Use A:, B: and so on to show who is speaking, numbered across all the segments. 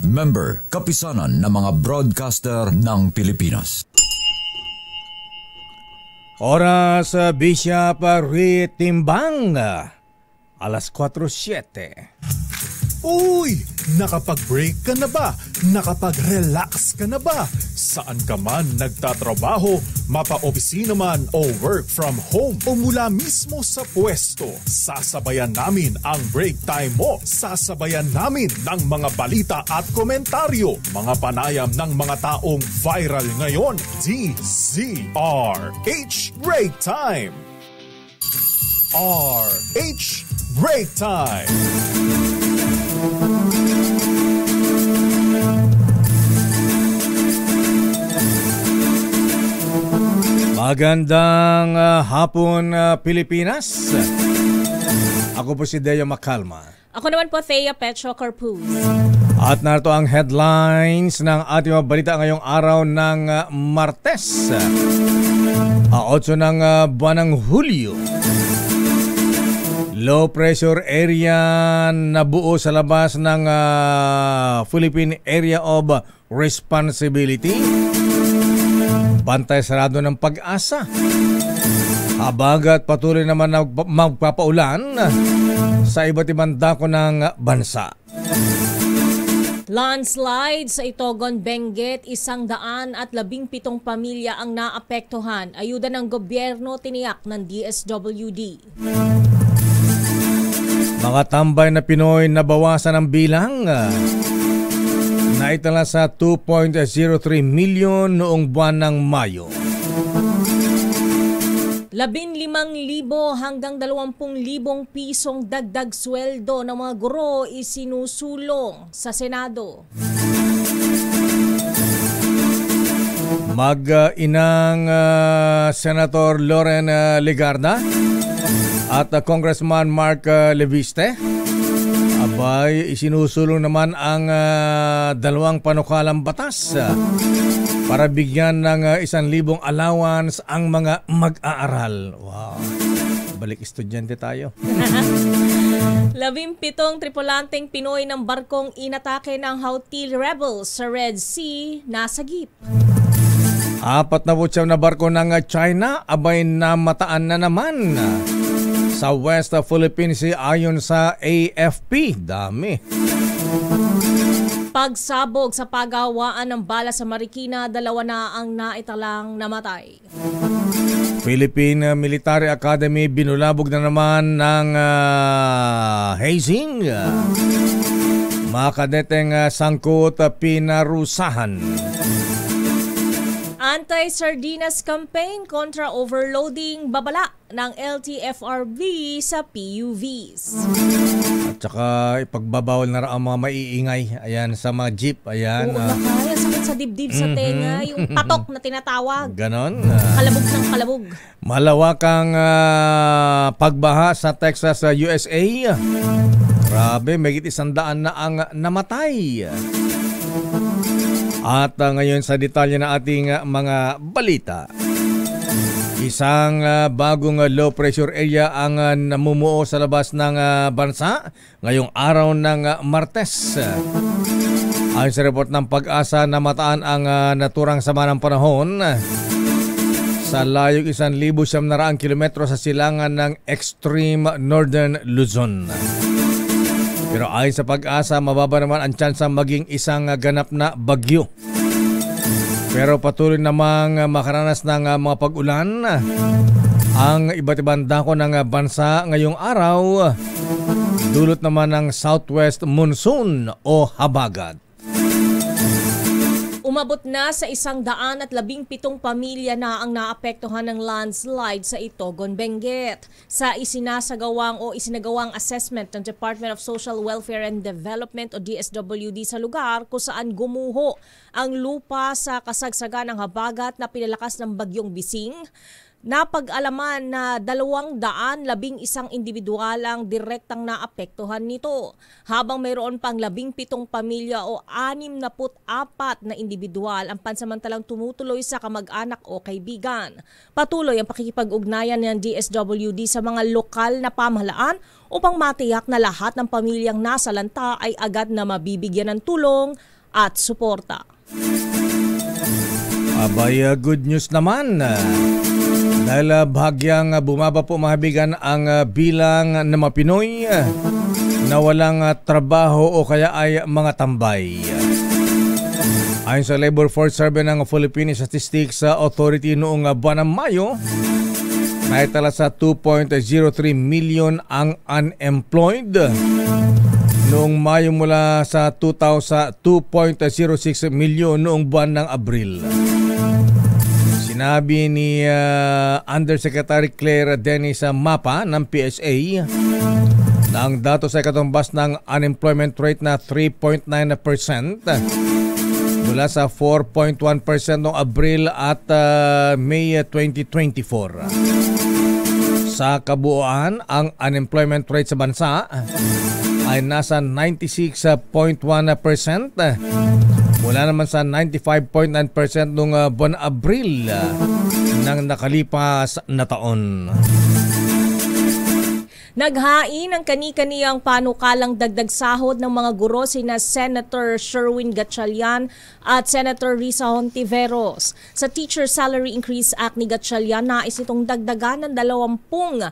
A: Member, kapisanan ng mga broadcaster ng Pilipinas.
B: Oras Bishop Ritimbang, alas 4:07.
C: Uy! Nakapag-break ka na ba? Nakapag-relax ka na ba? Saan ka man nagtatrabaho, mapa-opisina man o work from home o mula mismo sa pwesto, sasabayan namin ang break time mo. Sasabayan namin ng mga balita at komentaryo, mga panayam ng mga taong viral ngayon. DZRH Break Time! RH Break Time!
B: Magandang hapon Pilipinas. Ako po si Deo Macalma.
D: Ako naman po Thea Petro Corpuz.
B: At narito ang headlines ng ating mga balita ngayong araw ng Martes, 8 ng buwan ng Hulyo. Low pressure area nabuo sa labas ng Philippine Area of Responsibility. Bantay sarado ng pag-asa. Habagat patuloy naman na magpapaulan sa iba't ibang dako ng bansa.
D: Landslide sa Itogon, Benguet, 117 pamilya ang naapektuhan. Ayuda ng gobyerno tiniyak ng DSWD.
B: Mga tambay na Pinoy nabawasan ang bilang. Naitala sa 2.03 milyon noong buwan ng Mayo.
D: 15,000 hanggang 20,000 pisong dagdag sweldo ng mga guro isinusulong sa Senado.
B: Mag-inang Senator Loren Legarda at Congressman Mark Leviste, abay isinusulong naman ang dalawang panukalang batas para bigyan ng 1,000 allowance ang mga mag-aaral. Wow, balik estudyante tayo.
D: 17 tripulanteng Pinoy ng barkong inatake ng Houthi rebels sa Red Sea nasagip.
B: 49 na barko ng China abay namataan na naman sa West Philippine Sea ayon sa AFP. Dami.
D: Pagsabog sa paggawaan ng bala sa Marikina, 2 na ang naitalang namatay.
B: Philippine Military Academy binulabog na naman ng hazing. Mga kadeteng sangkot pinarusahan.
D: Anti-Sardinas campaign kontra overloading babala ng LTFRB sa PUVs.
B: At saka ipagbabawal na rin ang mga maiingay. Ayan, sa mga jeep. Ayan.
D: Oo, kaya sakit sa dibdib sa tenga. Yung patok na tinatawag.
B: Ganon.
D: Kalabog ng kalabog.
B: Malawakang pagbaha sa Texas, USA. Grabe, may 100 na ang namatay. At ngayon sa detalye na ating mga balita. Isang bagong low pressure area ang namumuo sa labas ng bansa ngayong araw ng Martes. Ayon sa report ng Pag-asa, namataan ang naturang sama ng panahon sa layong 1,700 kilometro sa silangan ng extreme northern Luzon. Pero ayon sa Pag-asa, mababa naman ang tsansa maging isang ganap na bagyo. Pero patuloy namang makaranas ng mga pag-ulan ang iba't ibang dako ng bansa ngayong araw, dulot naman ng southwest monsoon o habagat.
D: Umabot na sa 117 pamilya na ang naapektuhan ng landslide sa Itogon, Benguet. Sa isinagawang assessment ng Department of Social Welfare and Development o DSWD sa lugar kung saan gumuho ang lupa sa kasagsagan ng habagat na pinalakas ng bagyong Bising, Napag-alaman na 211 individual ang direktang naapektuhan nito, habang mayroon pang 17 pamilya o 64 na individual ang pansamantalang tumutuloy sa kamag-anak o kaibigan. Patuloy ang pakikipag-ugnayan ng DSWD sa mga lokal na pamahalaan upang matiyak na lahat ng pamilyang nasalanta ay agad na mabibigyan ng tulong at suporta.
B: Abay, good news naman. Dahil bahagyang bumaba po mahabigan ang bilang ng mga Pinoy na walang trabaho o kaya ay mga tambay. Ayon sa Labor Force Survey ng Philippine Statistics Authority noong buwan ng Mayo, naitala sa 2.03 million ang unemployed. Noong Mayo mula sa 2.06 million noong buwan ng Abril. Sinabi ni Undersecretary Claire Dennis Mapa ng PSA na ang datos ay katumbas ng unemployment rate na 3.9% mula sa 4.1% noong Abril at May 2024. Sa kabuuan, ang unemployment rate sa bansa ay nasa 96.1%. Mula naman sa 95.9% noong buwan Abril ng nakalipas na taon.
D: Naghain ang kani-kaniyang panukalang dagdag sahod ng mga guro sina Senator Sherwin Gatchalian at Senator Risa Hontiveros. Sa Teacher Salary Increase Act ni Gatchalian, nais itong dagdagan ng 20,000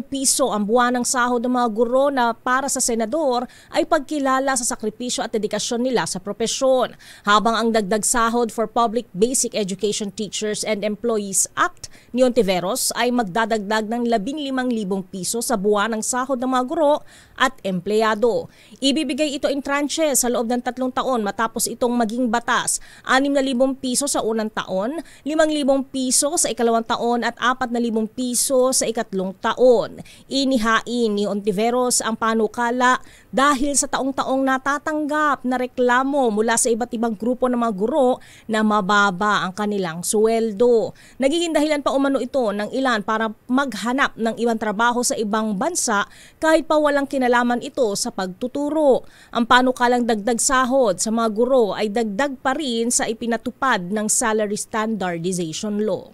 D: piso ang buwanang sahod ng mga guro na para sa senador ay pagkilala sa sakripisyo at dedikasyon nila sa propesyon. Habang ang dagdag sahod for Public Basic Education Teachers and Employees Act ni Hontiveros ay magdadagdag ng 15,000 piso sa buwan ng sahod ng mga guro at empleyado. Ibibigay ito in tranches sa loob ng 3 taon matapos itong maging batas. 6,000 piso sa unang taon, 5,000 piso sa ikalawang taon at 4,000 piso sa ikatlong taon. Inihain ni Hontiveros ang panukala dahil sa taong-taong natatanggap na reklamo mula sa iba't ibang grupo ng mga guro na mababa ang kanilang sweldo. Nagiging dahilan pa umano ito ng ilan para maghanap ng ibang trabaho sa ibang bansa kahit pa walang kinalaman ito sa pagtuturo. Ang panukalang dagdag sahod sa mga guro ay dagdag pa rin sa ipinatupad ng Salary Standardization Law.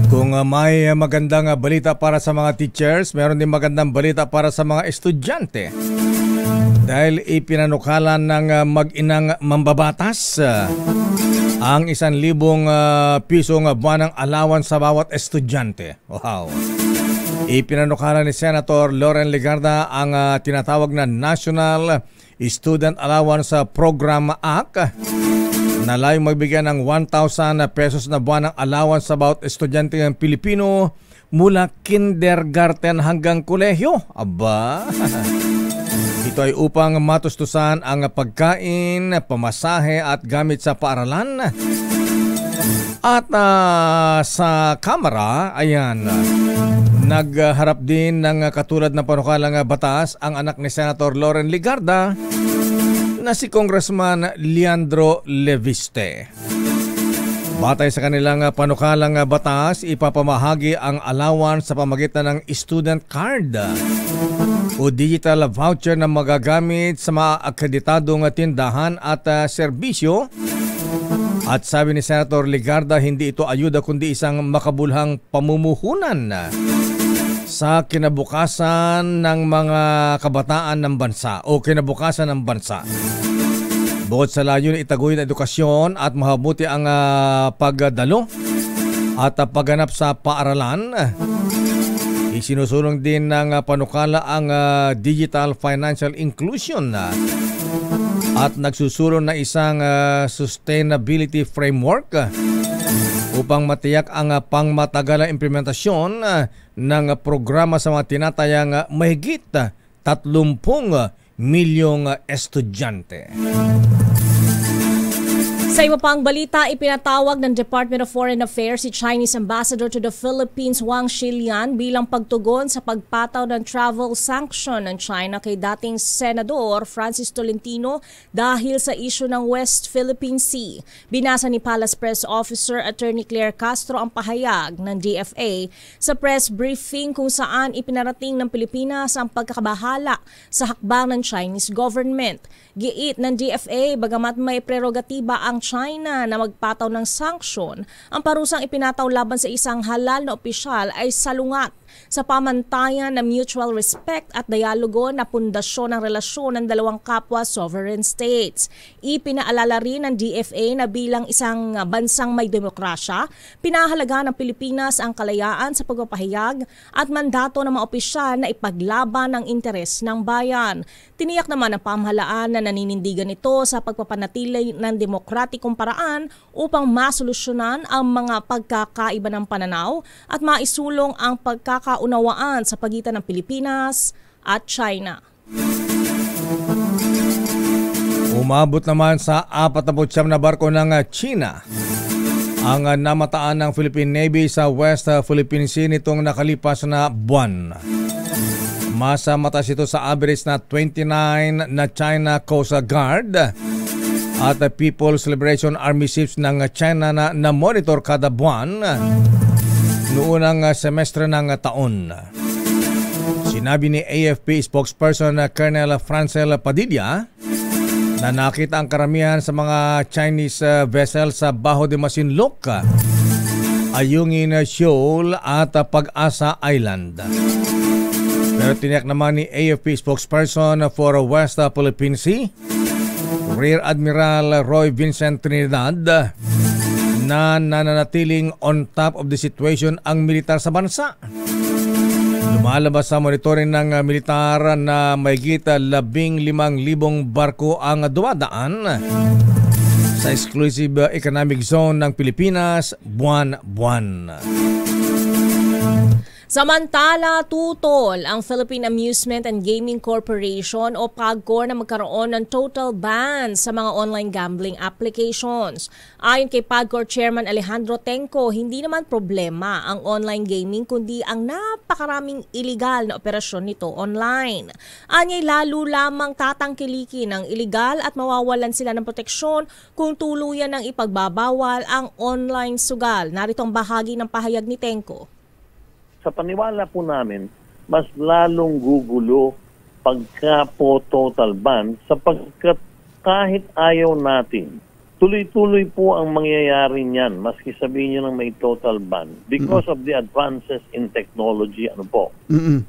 B: Kung may magandang balita para sa mga teachers, meron din magandang balita para sa mga estudyante. Dahil ipinanukalan ng mag-inang mambabatas ang 1,000 pisong buwanang allowance sa bawat estudyante. Wow! Ipinanukalan ni Senator Loren Legarda ang tinatawag na National Student Allowance Program Act na layong magbigay ng 1,000 pesos na buwanang allowance sa bawat estudyante ng Pilipino mula kindergarten hanggang kolehiyo. Aba! Ito ay upang matustusan ang pagkain, pamasahe at gamit sa paaralan. At sa Kamara, ayan, nagharap din ng katulad ng panukalang batas ang anak ni Senator Loren Legarda na si Congressman Leandro Leviste. Batay sa kanilang panukalang batas, ipapamahagi ang allowance sa pamagitan ng student card o digital voucher na magagamit sa mga akreditadong tindahan at serbisyo. At sabi ni Senator Legarda, hindi ito ayuda kundi isang makabulhang pamumuhunan sa kinabukasan ng mga kabataan ng bansa o kinabukasan ng bansa. Bukod sa layunin itaguyod ang edukasyon at mahabuti ang pagdalo at pagganap sa paaralan, isinusulong din ng panukala ang digital financial inclusion at nagsusulong na isang sustainability framework upang matiyak ang pangmatagalang implementasyon ng programa sa mga tinatayang mahigit 30 milyong estudyante.
D: Sa iba pang balita, ipinatawag ng Department of Foreign Affairs si Chinese Ambassador to the Philippines Wang Shilian bilang pagtugon sa pagpataw ng travel sanction ng China kay dating Senador Francis Tolentino dahil sa isyu ng West Philippine Sea. Binasa ni Palace Press Officer Attorney Claire Castro ang pahayag ng DFA sa press briefing kung saan ipinarating ng Pilipinas ang pagkakabahala sa hakbang ng Chinese government. Giit ng DFA, bagamat may prerogatiba ang China na magpataw ng sanksyon, ang parusang ipinataw laban sa isang halal na opisyal ay salungat sa pamantayan na mutual respect at dialogo na pundasyon ng relasyon ng dalawang kapwa sovereign states. Ipinaalala rin ng DFA na bilang isang bansang may demokrasya, pinahalaga ng Pilipinas ang kalayaan sa pagpapahayag at mandato ng mga opisyal na ipaglaban ang interes ng bayan. Tiniyak naman ng pamahalaan na naninindigan ito sa pagpapanatili ng demokratikong paraan upang masolusyonan ang mga pagkakaiba ng pananaw at maisulong ang pagkakaunawaan sa pagitan ng Pilipinas at China.
B: Umabot naman sa 49 na barko ng China ang namataan ng Philippine Navy sa West Philippine Sea nitong nakalipas na buwan. Masamatas ito sa average na 29 na China Coast Guard at People's Liberation Army ships ng China na monitor kada buwan noong semestre ng taon. Sinabi ni AFP spokesperson Colonel Francel Padilla na nakita ang karamihan sa mga Chinese vessels sa Bajo de Masinloc, Ayungin Shoal at Pag-asa Island. Pero tiniyak naman ni AFP spokesperson for West Philippine Sea, Rear Admiral Roy Vincent Trinidad, na nananatiling on top of the situation ang militar sa bansa. Lumalabas sa monitoring ng militar na mahigit 15,000 barko ang dumadaan sa exclusive economic zone ng Pilipinas buwan-buwan.
D: Samantala, tutol ang Philippine Amusement and Gaming Corporation o PAGCOR na magkaroon ng total ban sa mga online gambling applications. Ayon kay PAGCOR Chairman Alejandro Tenco, hindi naman problema ang online gaming kundi ang napakaraming iligal na operasyon nito online. Anyay lalo lamang tatangkilikin ang iligal at mawawalan sila ng proteksyon kung tuluyan ng ipagbabawal ang online sugal. Narito ang bahagi ng pahayag ni Tenco.
E: Sa paniwala po namin, mas lalong gugulo pagka po total ban sapagkat kahit ayaw natin, tuloy-tuloy po ang mangyayari niyan maski sabihin nyo ng may total ban because of the advances in technology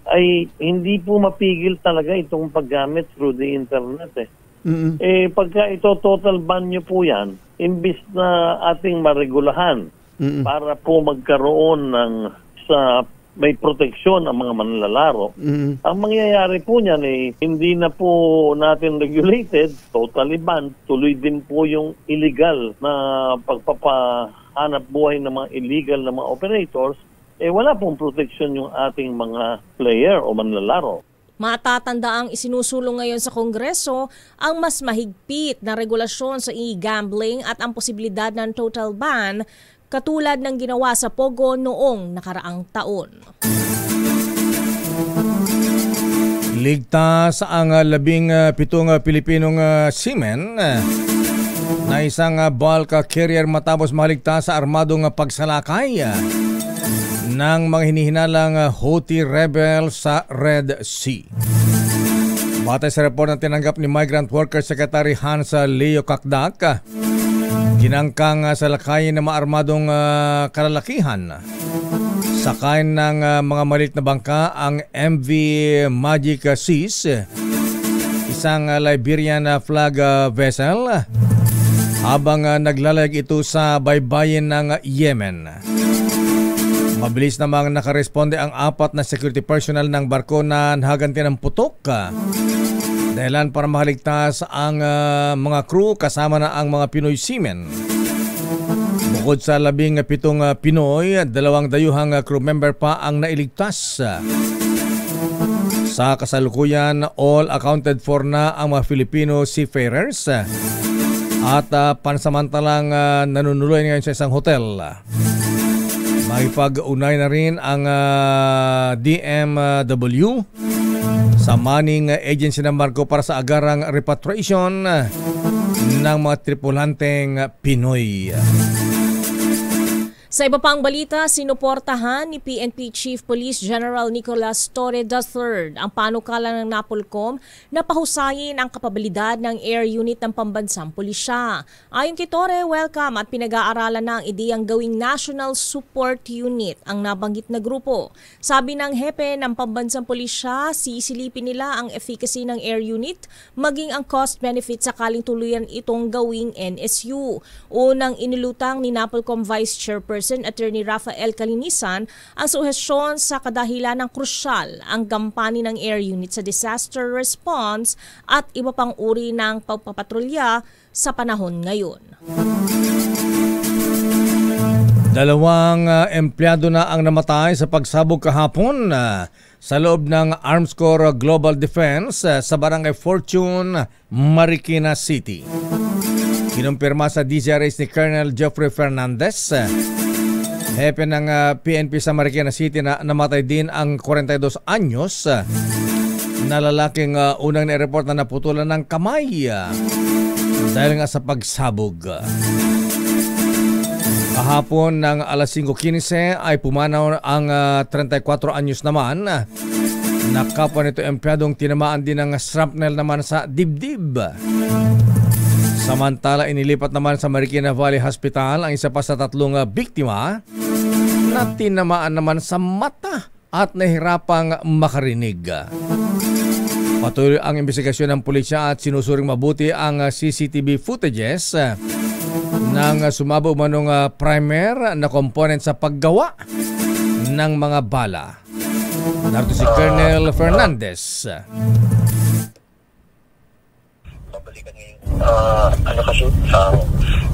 E: ay hindi po mapigil talaga itong paggamit through the internet pagka ito total ban nyo po yan, imbis na ating maregulahan para po magkaroon ng sa may proteksyon ang mga manlalaro. Ang mangyayari po niyan hindi na po natin regulated, totally banned, tuloy din po yung illegal na pagpapahanap buhay ng mga illegal na mga operators, wala pong proteksyon yung ating mga player o manlalaro.
D: Matatanda ang isinusulong ngayon sa Kongreso ang mas mahigpit na regulasyon sa e-gambling at ang posibilidad ng total ban katulad ng ginawa sa Pogo noong nakaraang taon.
B: Ligtas ang 17 Pilipinong seamen na isang bulk carrier matapos maligtas sa armadong pagsalakay ng mga hinihinalang Houthi rebel sa Red Sea. Batay sa report na tinanggap ni Migrant Worker Secretary Hans Leo Kakdak, ginangkang salakayin ng mga armadong kalalakihan sakay ng mga maliit na bangka ang MV Magic Seas, isang Liberian flag vessel, habang naglalayag ito sa baybayin ng Yemen. Mabilis namang nakaresponde ang 4 na security personnel ng barko na nahaganti ng putok dahilan para makaligtas ang mga crew kasama na ang mga Pinoy seamen. Bukod sa 17 Pinoy, 2 dayuhang crew member pa ang nailigtas. Sa kasalukuyan, all accounted for na ang mga Filipino seafarers at pansamantalang nanunuloy ngayon sa isang hotel. Makipag-unay na rin ang DMW sa manning agency ng Marco para sa agarang repatriation ng mga tripulanteng Pinoy.
D: Sa iba pang balita, sinuportahan ni PNP Chief Police General Nicolas Torre III ang panukala ng NAPOLCOM na pahusayin ang kapabilidad ng air unit ng pambansang pulisya. Ayon kay Torre, welcome at pinag-aaralan na ang ideyang gawing National Support Unit ang nabanggit na grupo. Sabi ng hepe ng pambansang pulisya, sisilipin nila ang efficacy ng air unit maging ang cost-benefit sakaling tuluyan itong gawing NSU. Unang inilutang ni NAPOLCOM Vice Chairperson Attorney Rafael Calinisan ang suhestyon sa kadahilan ng krusyal ang gampanin ng air unit sa disaster response at iba pang uri ng pagpapatrolya sa panahon ngayon.
B: Dalawang empleyado na ang namatay sa pagsabog kahapon sa loob ng Arms Corps Global Defense sa Barangay Fortune, Marikina City. Kinumpirma sa DZRH ni Colonel Jeffrey Fernandez, hepe ng PNP sa Marikina City, na namatay din ang 42 anyos na lalaking unang nireport na naputulan ng kamay dahil nga sa pagsabog. Kahapon ng alas 5:15 ay pumanaw ang 34 anyos naman na kapwa nito empleyadong tinamaan din ng shrapnel naman sa dibdib. Samantala, inilipat naman sa Marikina Valley Hospital ang isa pa sa 3 biktima na tinamaan naman sa mata at nahirapang makarinig. Patuloy ang investigasyon ng pulisya at sinusuring mabuti ang CCTV footages ng sumabog manong primer na component sa paggawa ng mga bala. Narito si Colonel Fernandez.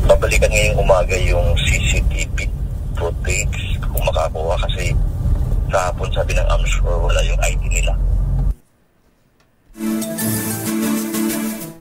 F: Babalikan ngayong umaga yung CCTV footage kung makakuha, kasi kahapon sabi ng AMSUR wala yung ID nila.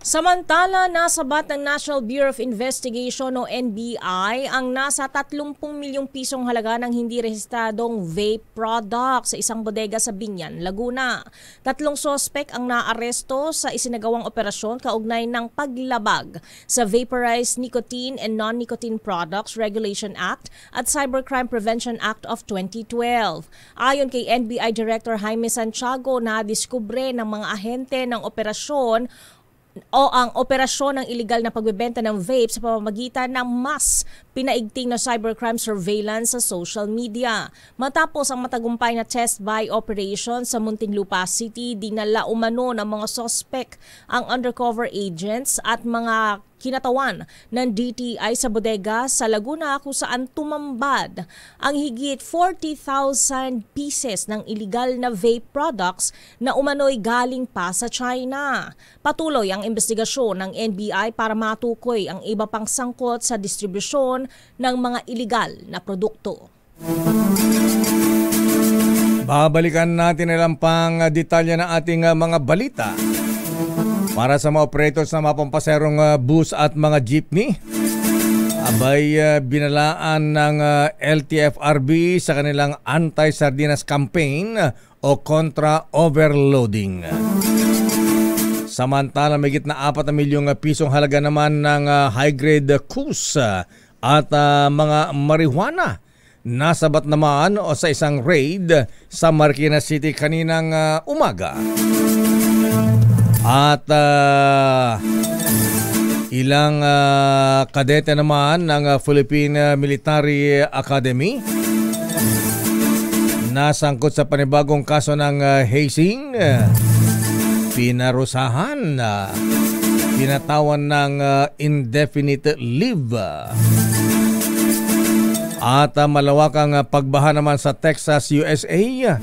D: Samantala, nasabat ng National Bureau of Investigation o NBI ang nasa 30 milyong pisong halaga ng hindi rehistradong vape product sa isang bodega sa Binyan, Laguna. 3 sospek ang naaresto sa isinagawang operasyon kaugnay ng paglabag sa Vaporized Nicotine and Non-Nicotine Products Regulation Act at Cybercrime Prevention Act of 2012. Ayon kay NBI Director Jaime Santiago, nadiskubre ng mga ahente ng operasyon ang operasyon ng iligal na pagbebenta ng vape sa pamamagitan ng mas pinaigting na cybercrime surveillance sa social media. Matapos ang matagumpay na test buy operation sa Muntinlupa City, dinala umano ng mga suspect ang undercover agents at mga kinatawan ng DTI sa bodega sa Laguna kung saan tumambad ang higit 40,000 pieces ng illegal na vape products na umano'y galing pa sa China. Patuloy ang investigasyon ng NBI para matukoy ang iba pang sangkot sa distribusyon ng mga illegal na produkto.
B: Babalikan natin ilang pang detalye ng ating mga balita. Para sa mga operators na mapampaserong bus at mga jeepney, abay binalaan ng LTFRB sa kanilang anti-sardinas campaign o kontra overloading. Samantala, may gitna 4 na milyong pisong halaga naman ng high-grade kus at mga marijuana nasabat naman o sa isang raid sa Marikina City kaninang umaga. At ilang kadete naman ng Philippine Military Academy nasangkot sa panibagong kaso ng hazing, pinarusahan, pinatawan ng indefinite leave. At malawakang pagbaha naman sa Texas, USA.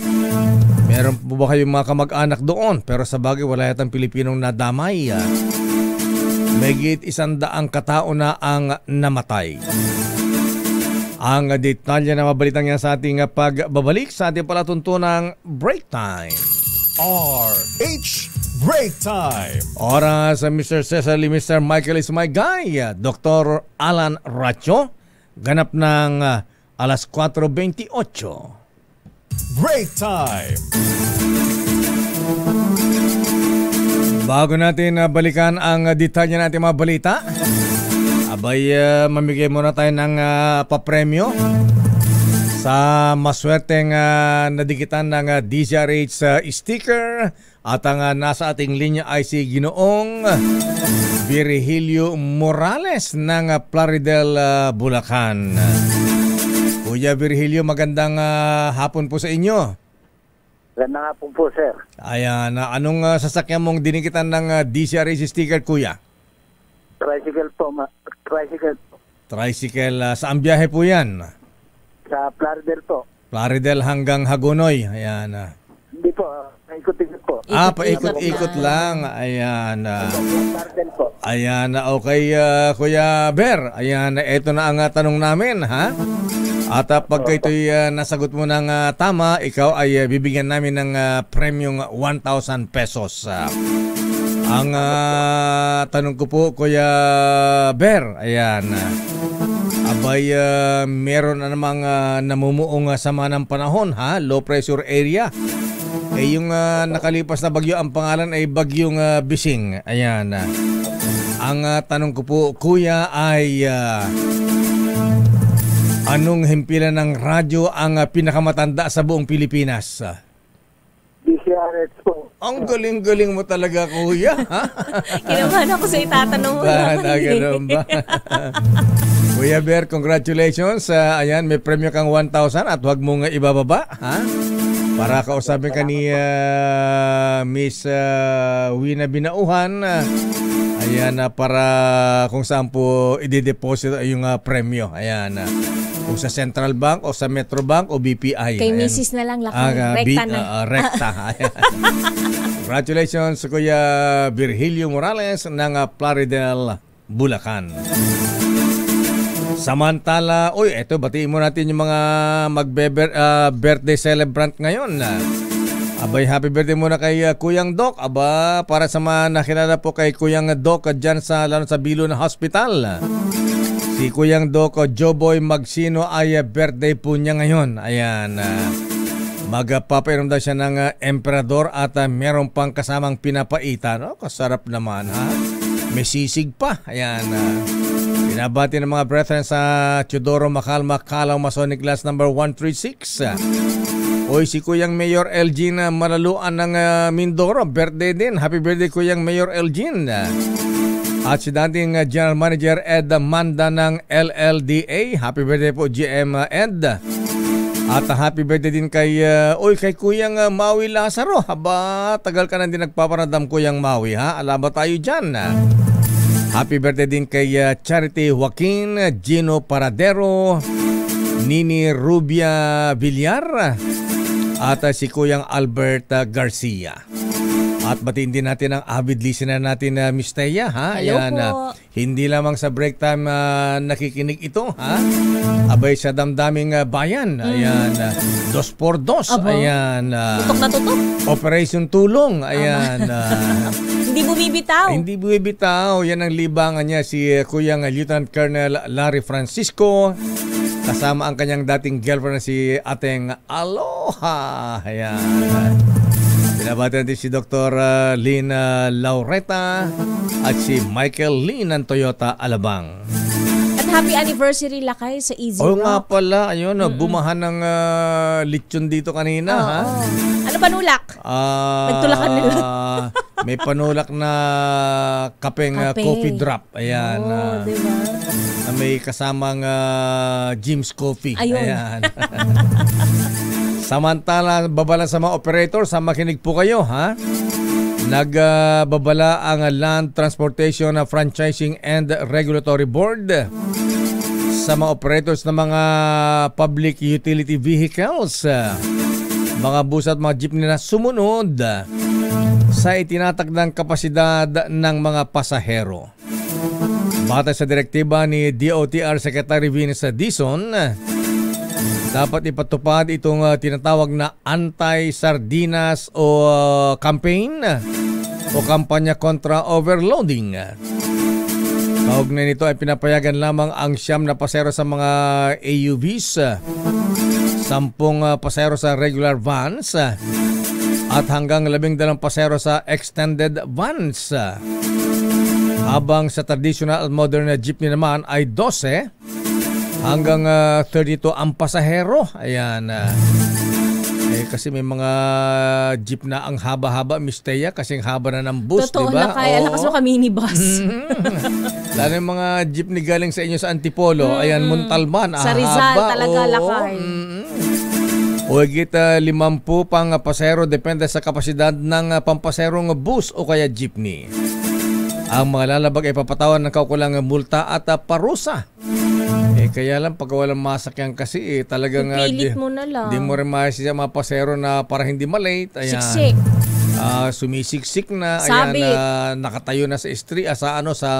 B: Meron po ba kayong mga kamag-anak doon? Pero sa bagay, wala yatang Pilipinong nadamay. Megit 100 katao na ang namatay. Ang detalye na mabalitang yan sa ating pagbabalik sa ating palatuntunang break time.
C: RH Break time!
B: Oras Mr. Cecily, Mr. Michael is my guy. Dr. Alan Racho, ganap ng alas 4:28.
C: Break time!
B: Bago natin balikan ang detalye natin mga balita, abay mamigay muna tayo ng papremyo sa maswerteng nadikitan ng DZRH sticker at ang nasa ating linya ay si Ginoong Virgilio Morales ng Plaridel, Bulacan. Kuya Virgilio, magandang hapon po sa inyo.
G: Magandang hapon po, sir.
B: Ayan, anong sasakyan mong dinikitan ng DZRH sticker, kuya?
G: Tricycle po, tricycle po.
B: Tricycle, saan biyahe po yan?
G: Sa Plaridel po.
B: Plaridel hanggang Hagonoy. Ayan.
G: Hindi po, paikot-ikot po.
B: Paikot-ikot lang. Ayan.
G: Plaridel po.
B: Ayan, okay, Kuya Ber. Ayan, ito na ang tanong namin, ha? At pagka ito'y nasagot mo ng tama, ikaw ay bibigyan namin ng premyong 1,000 pesos. Ang tanong ko po, Kuya Ber, ayan, abay, meron na namang namumuong sama ng panahon, ha? Low pressure area. Yung nakalipas na bagyo, ang pangalan ay Bagyong Bising. Ayan. Ang tanong ko po, Kuya, ay anong himpilan ng radyo ang pinakamatanda sa buong Pilipinas?
G: DZRH po.
B: Ang galing-galing mo talaga, Kuya.
D: Kinabahan ako sa itatanong mo.
B: Ganun ba? Kuya Ber, congratulations. Ayan, may premyo kang 1,000 at huwag mong ibababa, ha? Para kausapin ka ni Miss Wina Binauhan. Ayan, para kung saan po i-deposit yung premyo. Ayan, kung sa Central Bank o sa Metro Bank o BPI.
D: Kay
B: Ayan.
D: Mrs. na lang, rekta na.
B: Rekta. Congratulations, Kuya Virgilio Morales ng Plaridel, Bulacan. Samantala, eto, batiin mo natin yung mga birthday celebrant ngayon. Abay, happy birthday muna kay Kuyang Doc. Aba, para sa mga nakilala po kay Kuyang Doc dyan lalo sa Bilon Hospital. Si Kuyang Doc Joboy Magsino ay birthday po niya ngayon. Ayan, magpapainom daw siya ng emperador at meron pang kasamang pinapaita. No? Kasarap naman, ha? May sisig pa. Ayan, binabati ng mga brethren sa Teodoro Macalma, Calaw, Masonic Class number 136. Si Kuyang Mayor Elgin Malaluan ng Mindoro, birthday din. Happy birthday, Kuyang Mayor Elgin. At si dating General Manager Ed Manda ng LLDA, happy birthday po, GM Ed. At happy birthday din kay Kuyang Maui Lazaro. Haba, tagal ka na din nagpaparadam, Kuyang Maui, ha? Alaba tayo dyan. Happy birthday din kay Charity Joaquin, Gino Paradero, Nini Rubia Villar, at si Kuyang Albert Garcia. At batiin din natin ang avid listener natin na Miss Teya, ha?
D: Hello
B: Ayan,
D: po.
B: hindi lamang sa break time nakikinig ito, ha? Abay, sa damdaming bayan. Ayan, 2x2.
D: Aba.
B: Ayan,
D: Tutok na tutok.
B: Operation Tulong. Ayan,
D: Hindi bumibitaw.
B: hindi bumibitaw. Yan ang libangan niya, si Kuyang Lieutenant Colonel Larry Francisco. Kasama ang kanyang dating girlfriend na si Ateng Aloha. Ayan. Binabati natin si Dr. Lynn Laureta at si Michael Lynn ng Toyota Alabang.
D: At happy anniversary lakay sa Easy Rock.
B: Nga pala, ayun, bumahan ng lechon dito kanina, ha?
D: Ano panulak? Nagtulakan nila.
B: May panulak na kapeng
D: Kape.
B: coffee drop. Ayan.
D: Diba?
B: Na may kasamang Jim's Coffee.
D: Ayun.
B: Ayan. Samantala, babala sa mga operator, sa makinig po kayo, ha? Nagbabala ang Land Transportation Franchising and Regulatory Board sa mga operators ng mga public utility vehicles, mga bus at mga jeepney na sumunod sa itinatagdang kapasidad ng mga pasahero. Batay sa direktiba ni DOTR Secretary Venus Dizon, dapat ipatupad itong tinatawag na anti-sardinas o campaign o kampanya kontra overloading. Kaugnay nito ay pinapayagan lamang ang 9 na pasero sa mga AUVs, 10 pasero sa regular vans, at hanggang 12 pasero sa extended vans. Habang sa traditional at modern na jeepney naman ay 12 hanggang 32 ang pasahero. Ayan. Kasi may mga jeep na ang haba-haba, Miss Thea, kasing haba na ng bus,
D: Totoo
B: diba?
D: na kaya. Lakas mo ka minibus.
B: Lalo yung mga jeepney galing sa inyo sa Antipolo, ayan, Montalban,
D: Sa Rizal
B: haba,
D: talaga lakay.
B: O higit 50 pang pasero depende sa kapasidad ng pampaserong bus o kaya jeepney. Ang mga lalabag ay papatawan ng kaukulang multa at parusa. Kaya lang pag walang masakyan kasi talagang
D: Pilit mo na lang.
B: di mo rin siya mga pasero na para hindi malate. Ayan.
D: Siksik.
B: Sumisiksik na,
D: Sabit.
B: ayan, nakatayo na sa sa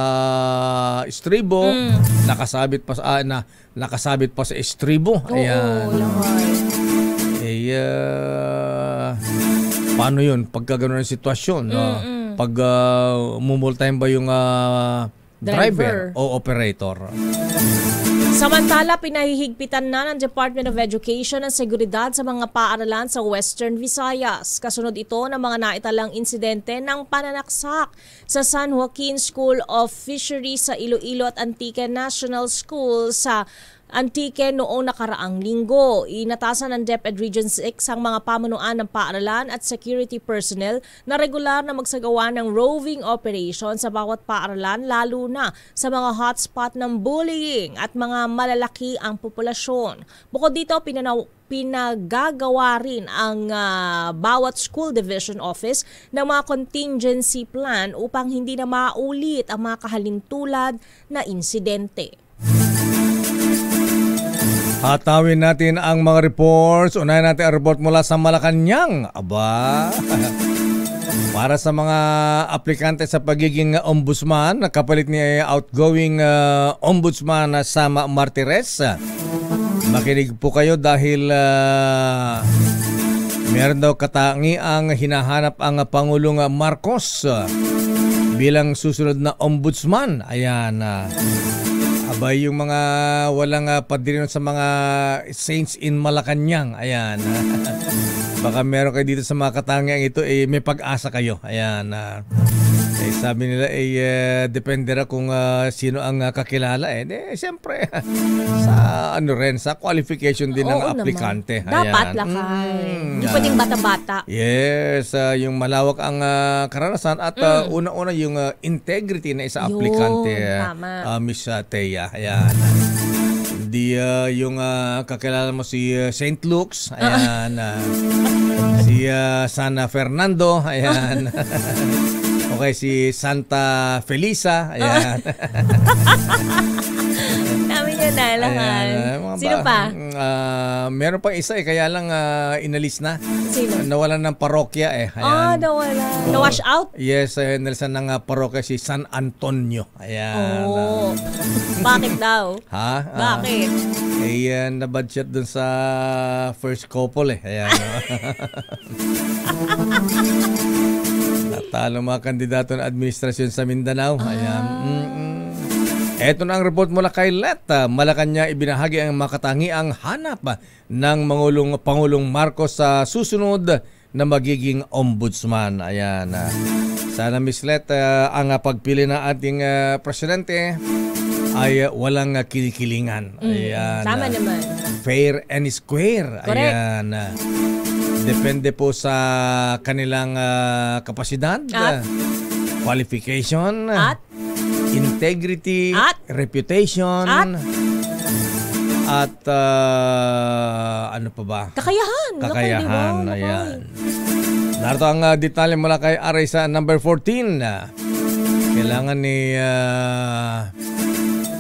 B: estribo, nakasabit pa sa estribo. Ayan.
D: Oo, lakay.
B: Paano 'yun pagka gano'n ang sitwasyon? Pag mumultahin ba yung driver o operator?
D: Samantala, pinahihigpitan na ng Department of Education ang seguridad sa mga paaralan sa Western Visayas. Kasunod ito ng mga naitalang insidente ng pananaksak sa San Joaquin School of Fisheries sa Iloilo at Antique National School sa Antique noong nakaraang linggo. Inatasan ng DepEd Region 6 ang mga pamunuan ng paaralan at security personnel na regular na magsagawa ng roving operation sa bawat paaralan, lalo na sa mga hotspot ng bullying at mga malalaki ang populasyon. Bukod dito, pinagagawa rin ang bawat school division office ng mga contingency plan upang hindi na maulit ang mga kahalintulad na insidente.
B: Hatawin natin ang mga reports. Unahin natin ang report mula sa Malacanang. Aba, para sa mga aplikante sa pagiging ombudsman, kapalit ni outgoing ombudsman Sama Martires. Makinig po kayo dahil meron daw katangiang hinahanap ang Pangulong Marcos bilang susunod na ombudsman. Ayan. Abay, yung mga walang padrino sa mga saints in Malacanang. Ayan. Baka meron kayo dito sa mga katangiang ito, may pag-asa kayo. Ayan. Sabi nila, depende na kung sino ang kakilala. Siyempre, sa qualification din ng aplikante.
D: Naman. Dapat lakay. Hindi pwedeng bata-bata.
B: Yes, yung malawak ang karanasan at una-una yung integrity na isa aplikante. Miss Thea. Ayan. Hindi yung kakilala mo si St. Luke's. Ayan. Si San Fernando. Ayan. Okay, si Santa Felisa. Ayan.
D: Dami niya na lakan. Sino pa?
B: Meron pa isa kaya lang inalis na.
D: Sino?
B: Nawalan ng parokya Ayan.
D: Nawalan. Na-wash out?
B: Yes, nalisan ng parokya si San Antonio. Ayan.
D: Bakit daw?
B: Ha?
D: Bakit?
B: Nabudget dun sa first couple Ayan. Natalo mga kandidato ng administrasyon sa Mindanao. Ayan. Ito na ang report mula kay Let. Malacanang ibinahagi ang makatangiang hanap ng Pangulong Marcos sa susunod na magiging ombudsman. Ayan. Sana Miss Let, ang pagpili ng ating presidente ay walang kinikilingan. Ayan.
D: Tama naman.
B: Fair and square.
D: Correct.
B: Ayan. Depende po sa kanilang kapasidad, qualification,
D: at
B: integrity, reputation, at ano pa ba?
D: Kakayahan.
B: Ayan. Narito ang detalye mula kay Aray sa number 14. Kailangan ni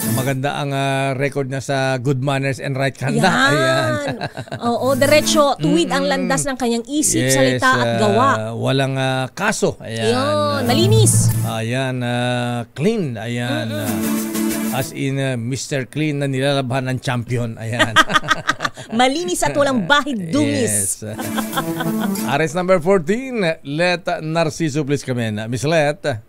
B: maganda ang record niya sa good manners and right conduct. Ayan.
D: Oo, diretso, tuwid ang landas ng kanyang isip, salita at gawa.
B: Walang kaso. Ayan.
D: Yun, malinis.
B: Ayan, clean. Ayan. As in Mr. Clean na nilalabahan ng champion. Ayan.
D: Malinis at walang bahid dungis.
B: Yes. Arrest number 14, Let Narciso, please come in. Miss Let.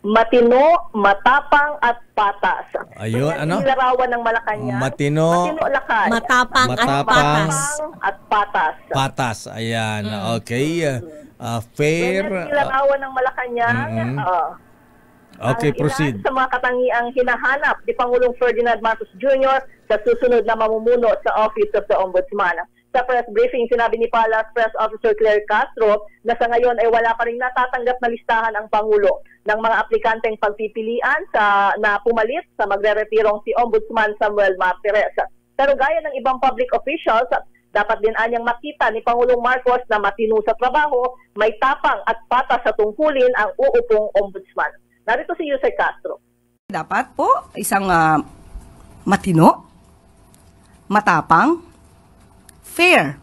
H: Matino, matapang at patas.
B: Ayun,
H: Yan
B: ano?
H: ang larawan ng Malacanang.
B: Matino,
H: lakay.
D: Matapang at
B: Matapang.
D: patas.
H: At patas.
B: patas. Ayan, okay. Fair.
H: Yan ang larawan ng Malacanang.
B: Okay,
H: Ang
B: proceed.
H: ilan sa mga katangiang hinahanap ni Pangulong Ferdinand Marcos Jr. sa susunod na mamumuno sa Office of the Ombudsman. Sa press briefing, sinabi ni Palace Press Officer Claire Castro na sa ngayon ay wala pa rin natatanggap na listahan ang Pangulo ng mga aplikanteng pagpipilian na pumalit sa magre-retirong si Ombudsman Samuel Martires. Pero gaya ng ibang public officials, dapat din anyang makita ni Pangulong Marcos na matino sa trabaho, may tapang at patas sa tungkulin ang uupong Ombudsman. Narito si Yusek Castro.
I: Dapat po isang matino, matapang, fair.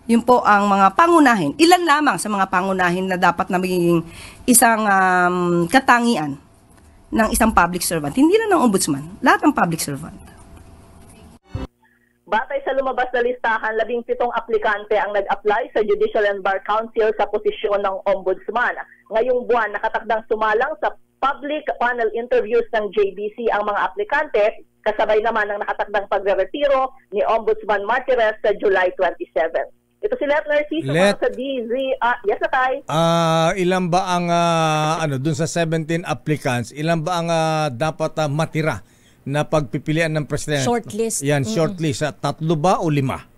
I: Yun po ang mga pangunahin. Ilan lamang sa mga pangunahin na dapat na magiging isang katangian ng isang public servant. Hindi lang ng ombudsman, lahat ng public servant.
H: Batay sa lumabas na listahan, 17 aplikante ang nag-apply sa Judicial and Bar Council sa posisyon ng Ombudsman. Ngayong buwan, nakatakdang sumalang sa public panel interviews ng JBC ang mga aplikante, kasabay naman ng nakatakdang pagre-retiro ni Ombudsman Martires sa July 27. Ito si Let Narciso sa DZ. Yes, Atay.
B: Ilan ba ang, dun sa 17 applicants, ilan ba ang dapat matira na pagpipilian ng presidente?
D: Shortlist.
B: Yan, shortlist. 3 ba o 5?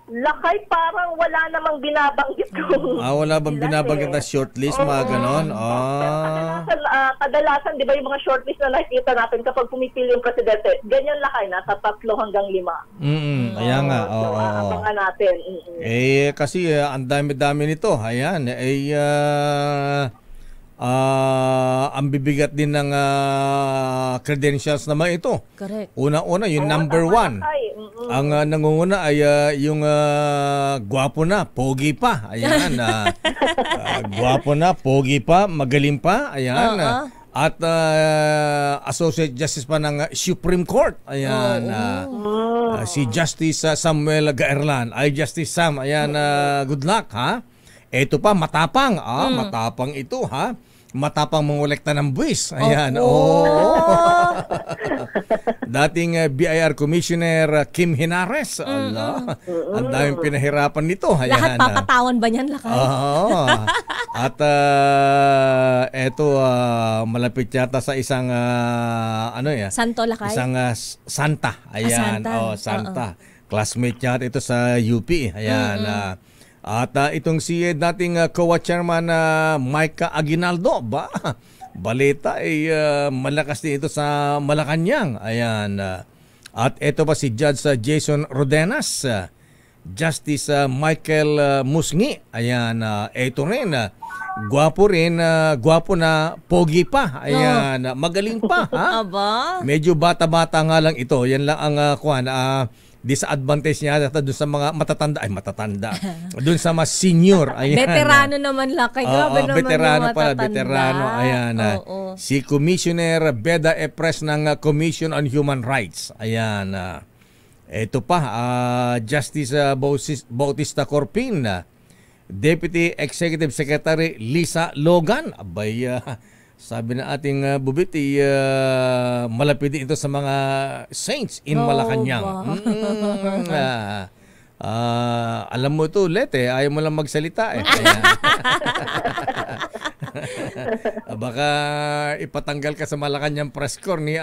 H: Lakay, parang wala namang binabanggit kung...
B: Wala bang binabanggit na shortlist, mga ganon?
H: Kadalasan, di ba yung mga shortlist na nakikita natin kapag pumipili yung presidente, ganyan lakay, nasa 3 hanggang 5.
B: Kaya nga.
H: Abangan natin.
B: Kasi ang dami-dami nito. Ayan, ang bibigat din ng credentials naman ito.
D: Correct.
B: Una-una, yung number 1. Ang nangunguna ay yung gwapo na, pogi pa. Ayan. Gwapo na, pogi pa, magaling pa. Ayan. At Associate Justice pa ng Supreme Court. Ayan. Si Justice Samuel Gaerlan. Ay, Justice Sam. Ayan, good luck, ha? Ito pa, matapang. Matapang ito, ha? Matapang mangolekta ng buwis. Ayan. Dating BIR Commissioner Kim Henares. Allah. Ang daming pinahirapan nito. Ayan.
D: Lahat papatawan ba niyan, Lakay?
B: At eto malapit yata sa isang
D: Santo, Lakay?
B: Isang Santa. Ayan.
D: Santa.
B: Santa. Classmate yata ito sa UP. Ayan. At itong si dating COA chairman Mike Aguinaldo, balita ay malakas din ito sa Malacanang. Ayan. At ito pa si Judge Jason Rodenas, Justice Michael Musngi. Ayan, ito rin. Gwapo na, pogi pa. Ayan, magaling pa. Ha?
D: Aba?
B: Medyo bata-bata nga lang ito. Yan lang ang disadvantage niya doon sa mga matatanda. Doon sa mga senior. Ayan.
D: Veterano naman, Lakay. Grabe naman
B: veterano
D: yung
B: pala,
D: matatanda.
B: veterano. Ayan. Si Commissioner Beda Epres ng Commission on Human Rights. Ayan. Ito pa, Justice Bautista Corpin, Deputy Executive Secretary Lisa Logan. Abay, sabi na ating bubit, malapit din ito sa mga saints in Malacanang. Alam mo ito, Let, ayaw mo lang magsalita. Baka ipatanggal ka sa Malacanang press corps ni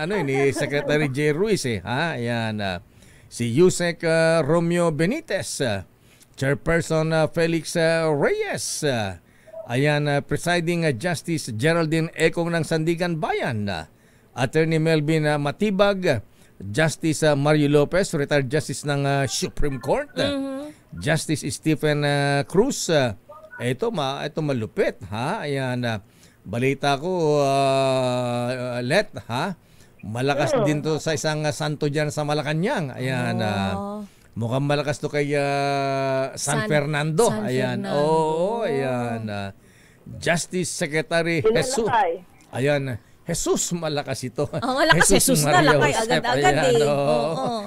B: Secretary J. Ruiz. Ayan. Si Yusek Romeo Benitez, Chairperson Felix Reyes, ayan, Presiding Justice Geraldine Ekong ng Sandigan Bayan, Attorney Melvin Matibag, Justice Mario Lopez, Retired Justice ng Supreme Court, Justice Stephen Cruz. Ito malupit, ha? Ayan, balita ko, Let, ha? Malakas din to sa isang santo dyan sa Malacanang. Ayan, mukhang malakas to kay San Fernando. Ayan. Ayan. Justice Secretary Jesus. Ayan. Jesus, malakas ito.
D: Malakas Jesus na,
B: Maria
D: lakay
B: Josep.
D: agad-agad
B: Ayan,
D: eh.
B: oo.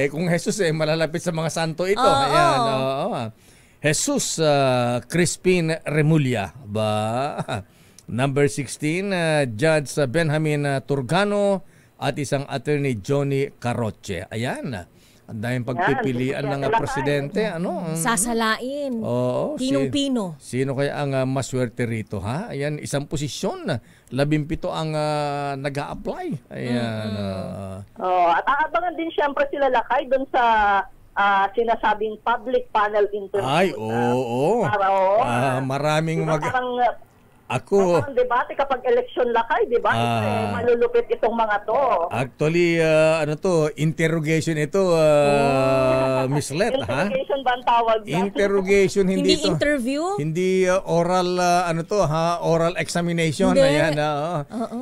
B: Kung Jesus malalapit sa mga santo ito. Ayan, oo. Jesus Crispin Remulla ba? Number 16, Judge Benjamin Turgano at isang attorney Johnny Caroche. Ayan. Ang daming pagpipilian ng presidente.
D: Sasalain.
B: Oo.
D: Pinong-pino.
B: Sino kaya ang maswerte rito, ha? Ayan, isang posisyon. 17 ang nag-a-apply. Ayan.
H: At aabangan din siyempre sila lakay doon sa sinasabing public panel interview.
B: Ay, oo. Maraming
H: Parang debate kapag election lakay, di ba? Malulupit itong mga to.
B: Actually, interrogation ito, Miss Let, ha?
H: Interrogation ba ang tawag?
B: Interrogation, hindi ito.
D: Interview?
B: Hindi oral, oral examination.
D: Hindi.
B: Ayan,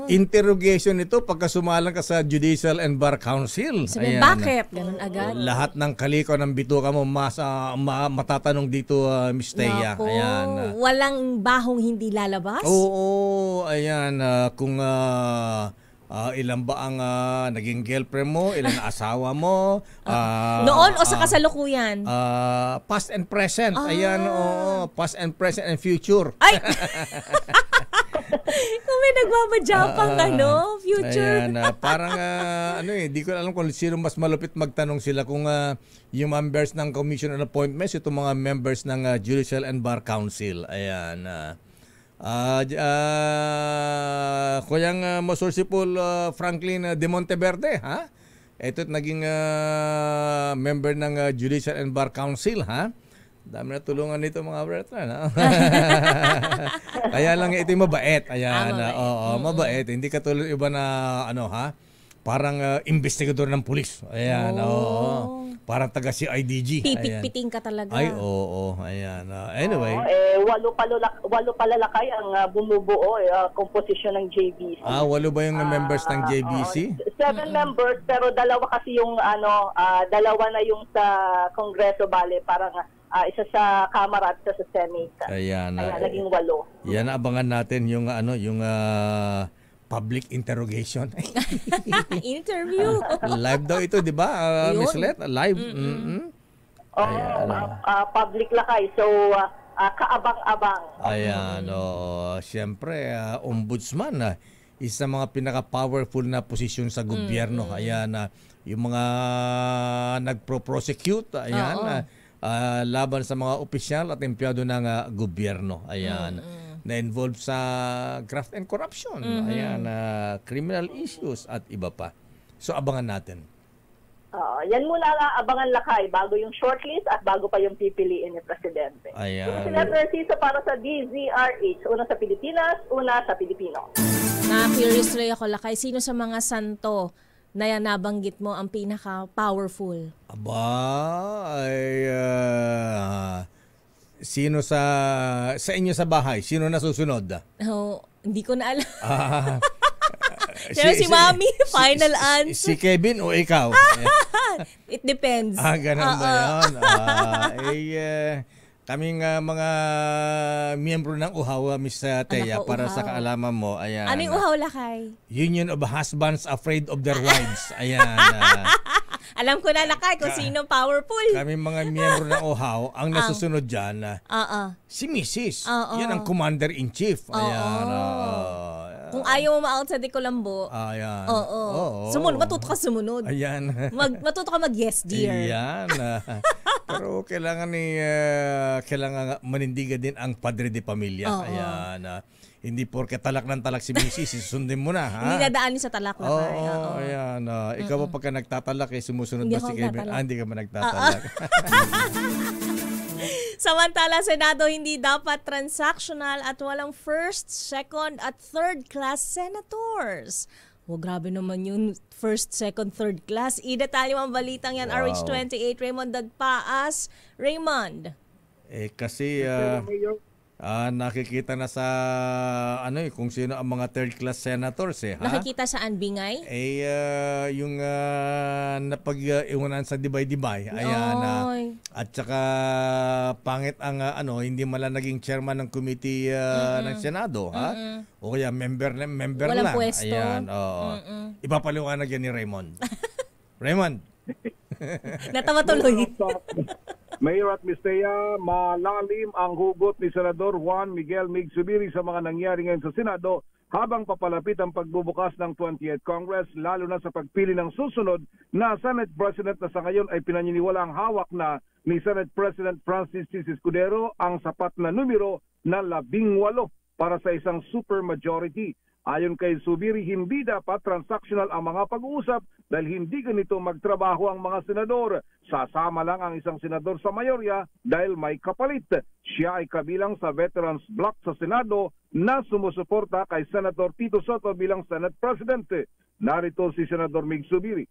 B: interrogation ito pagka sumalang ka sa Judicial and Bar Council.
D: Sabi,
B: Ayan.
D: bakit? Ganun agad.
B: Lahat ng kaliko ng bituka mo matatanong dito, Miss Teya.
D: Naku,
B: Ayan.
D: walang bahong hindi lalabas?
B: Oo, ayan. Kung ilan ba ang naging girlfriend mo, ilan ang asawa mo.
D: Noon o sa kasalukuyan?
B: Past and present. Ayan, oo. Past and present and future.
D: Ay! Kung may nagmamadjapang future.
B: Ayan, parang di ko alam kung sino mas malupit magtanong sila kung yung members ng Commission on Appointments, itong mga members ng Judicial and Bar Council. Ayan. Kuyang Masorsipol Franklin de Monteverde, ha? Ito't naging member ng Judicial and Bar Council, ha? Dami na tulungan nito mga brethren, ha? Kaya lang ito yung mabait. Ayan, mabait. Hindi katulad iba na parang investigador ng pulis. Ayan, parang taga CIDG.
D: Pipit-piting ka talaga.
B: Ay, oo. Ayan. Anyway.
H: Walo pala lakay ang bumubuo, komposisyon ng JBC.
B: 8 ba yung members ng JBC?
H: 7 members, pero dalawa kasi yung dalawa na yung sa Kongreso, bale, parang isa sa Kamara at isa sa Senate.
B: Ayan.
H: Kaya naging 8.
B: Yan, abangan natin yung public interrogation.
D: Interview.
B: Live daw ito, di ba, Miss Let? Live.
H: Public lakay. So, kaabang-abang.
B: Ayan. Siyempre, ombudsman, isa mga pinaka-powerful na posisyon sa gobyerno. Ayan, yung mga nagpro-prosecute, ayan, laban sa mga opisyal at empleyado ng gobyerno. Ayan. Na-involved sa graft and corruption. Ayan, criminal issues at iba pa. So, abangan natin.
H: Yan muna abangan lakay bago yung shortlist at bago pa yung pipiliin ni Presidente.
B: Ayan.
H: Sinapresiso para sa DZRH. Una sa Pilipinas, una sa Pilipino.
D: Na-curious rin ako lakay. Sino sa mga santo na nabanggit mo ang pinaka-powerful?
B: Sino sa inyo sa bahay? Sino na susunod?
D: Hindi ko na alam. Si Mami, final answer.
B: Si Kevin o ikaw?
D: It depends.
B: Ganun ba yan? Kaming mga miyembro ng Uhaw, Miss Teya, para sa kaalaman mo. Ayan.
D: Ano yung Uhaw lakay?
B: Union of Husbands Afraid of Their Wives. Ayan.
D: Alam ko na lakay kung sino powerful.
B: Kami mga miyembro ng Uhaw, ang nasusunod dyan, si Mrs. Yan ang Commander-in-Chief. Ayan.
D: Kung ayaw mo ma-out sa Decolambo,
B: ayan.
D: Sumunod, matuto ka sumunod.
B: Ayan.
D: Matuto ka mag-yes, dear.
B: Ayan. Pero kailangan manindigan din ang padre de pamilya. Ayan. Hindi porke talak ng talak si Mrs. susundin mo na, ha?
D: Hindi nadaanin sa talak na tayo.
B: Ayan. Ikaw ba pagka nagtatalak, sumusunod ba si Kevin? Hindi ka ba nagtatalak?
D: Samantala, Senado hindi dapat transactional at walang first, second at third class senators. Grabe naman yung first, second, third class. I-detalyo ang balitang yan.
B: Wow.
D: RH28, Raymond Dagpaas. Raymond.
B: Kasi Nakikita na sa kung sino ang mga third class senators ha.
D: Nakikita saan, Bingay?
B: Yung napag-iwanan sa dibay-dibay. Ayan. At saka pangit ang hindi mala naging chairman ng committee ng Senado ha. O kaya member
D: Walang
B: lang.
D: pwesto.
B: Ayan. Ipapaliwanag yan ni Raymond. Raymond.
D: Natawa tuloy.
J: Mayor at Mistea, malalim ang hugot ni Senador Juan Miguel Mig Zubiri sa mga nangyari ngayon sa Senado habang papalapit ang pagbubukas ng 20th Congress, lalo na sa pagpili ng susunod na Senate President na sa ngayon ay pinaniniwala ang hawak na ni Senate President Francis C. Escudero ang sapat na numero na 18 para sa isang supermajority. Ayon kay Zubiri, hindi dapat transactional ang mga pag-uusap dahil hindi ganito magtrabaho ang mga senador. Sasama lang ang isang senador sa mayorya dahil may kapalit. Siya ay kabilang sa Veterans Bloc sa Senado na sumusuporta kay Senator Tito Sotto bilang Senate President. Narito si Senador Mig Zubiri.